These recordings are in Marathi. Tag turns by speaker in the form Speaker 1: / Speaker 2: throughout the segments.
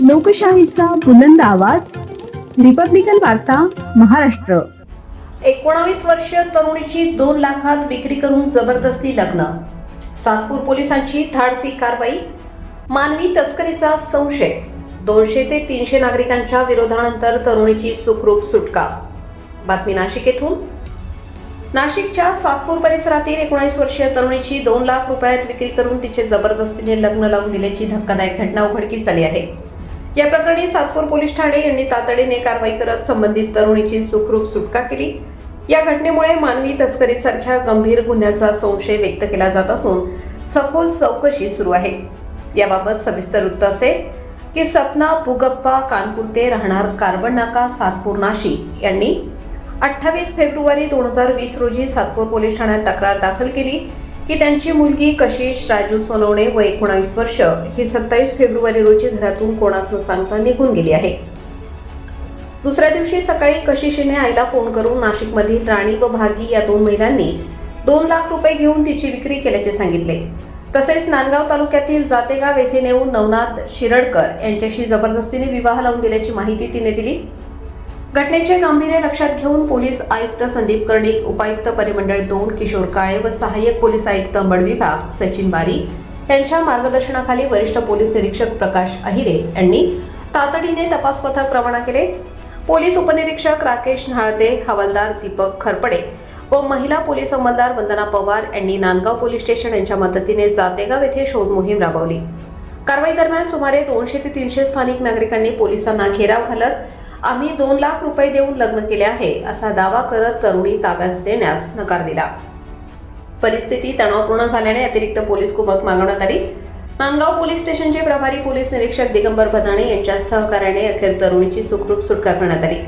Speaker 1: लोकशाहीचा बुलंद आवाज, रिपब्लिकन वार्ता, महाराष्ट्र.
Speaker 2: 19 वर्षीय तरुणीची 2 लाखात विक्री करून जबरदस्ती लग्न. सातपूर पोलिसांची धाडसी कारवाई. मानवी तस्करीचा संशय. 200 ते 300 नागरिकांच्या विरोधानंतर तरुणीची सुखरूप सुटका. बातमी नाशिक येथून. नाशिकच्या सातपूर परिसरातील 19 वर्षीय तरुणीची 2 लाख रुपयात विक्री करून तिचे जबरदस्तीने लग्न लावून दिल्याची धक्कादायक घटना उघडकीस आली आहे. या प्रकरणी सातपूर पोलीस ठाणे यांनी तातडीने कारवाई करत संबंधित तरुणीची सुखरूप सुटका केली. या घटनेमुळे मानवी तस्करीसारख्या गंभीर गुन्ह्याचा संशय व्यक्त केला जात असून सखोल चौकशी सुरू आहे. याबाबत सविस्तर वृत्त असे की सपना बुगप्पा कानपुरते राहणार कार्बन नाका सातपूर नाशिक यांनी 28 फेब्रुवारी 2020 रोजी सातपूर पोलीस ठाण्यात तक्रार दाखल केली की त्यांची मुलगी कशिश राजू सोनवणे व 19 वर्ष ही 27 फेब्रुवारी रोजी घरातून कोणास न सांगता निघून गेली आहे. दुसऱ्या दिवशी सकाळी कशिशने आईला फोन करून नाशिकमधील राणी व भागी या 2 महिलांनी 2 लाख रुपये घेऊन तिची विक्री केल्याचे सांगितले. तसेच नांदगाव तालुक्यातील जातेगाव येथे नेऊन नवनाथ शिरडकर यांच्याशी जबरदस्तीने विवाह लावून दिल्याची माहिती तिने दिली. घटनेचे गांभीर्य लक्षात घेऊन पोलीस आयुक्त संदीप कर्णिक, उपायुक्त परिमंडळ 2 किशोर काळे व सहाय्यक पोलीस आयुक्त अंबड विभाग सचिन बारी यांच्या मार्गदर्शनाखाली वरिष्ठ पोलीस निरीक्षक प्रकाश अहिरे यांनी तातडीने तपास पथक रवाना केले. पोलीस उपनिरीक्षक राकेश न्हाळते, हवालदार दीपक खरपडे व महिला पोलीस अंमलदार वंदना पवार यांनी नांदगाव पोलीस स्टेशन यांच्या मदतीने जातेगाव येथे शोध मोहीम राबवली. कारवाई दरम्यान सुमारे 200 ते 300 स्थानिक नागरिकांनी पोलिसांना घेराव घालत आम्ही 2 लाख रुपये देऊन लग्न केले आहे असा दावा करत तरुणी ताब्यात देण्यास नकार दिला. परिस्थिती तणावपूर्ण झाल्याने अतिरिक्त पोलीस कुमक मागवण्यात आली. नांदगाव पोलीस स्टेशनचे प्रभारी पोलीस निरीक्षक दिगंबर भदाणे यांच्या सहकार्याने अखेर तरुणीची सुखरूप सुटका करण्यात आली.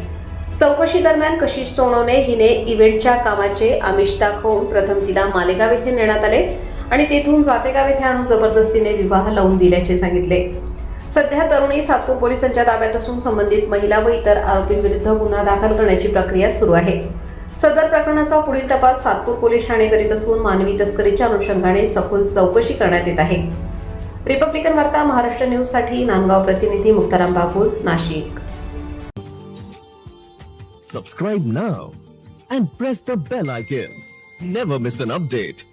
Speaker 2: चौकशी दरम्यान कशिश सोनवणे हिने इव्हेंटच्या कामाचे आमिष दाखवून प्रथम तिला मालेगाव येथे नेण्यात आले आणि तेथून जातेगाव येथे आणून जबरदस्तीने विवाह लावून दिल्याचे सांगितले. सध्या तरुणी सातपूर पोलिसांच्या ताब्यात असून संबंधित महिला व इतर आरोपींविरुद्ध गुन्हा दाखल करण्याची प्रक्रिया सुरू आहे. सदर प्रकरणाचा पुढील तपास सातपूर पोलीस ठाणे करीत असून मानवी तस्करीच्या अनुषंगाने सखोल चौकशी करण्यात येत आहे. रिपब्लिकन वार्ता महाराष्ट्र न्यूज साठी नांदगाव प्रतिनिधी Muktaram Bagul, Nashik.
Speaker 3: Subscribe now and press the bell icon. Never miss an update.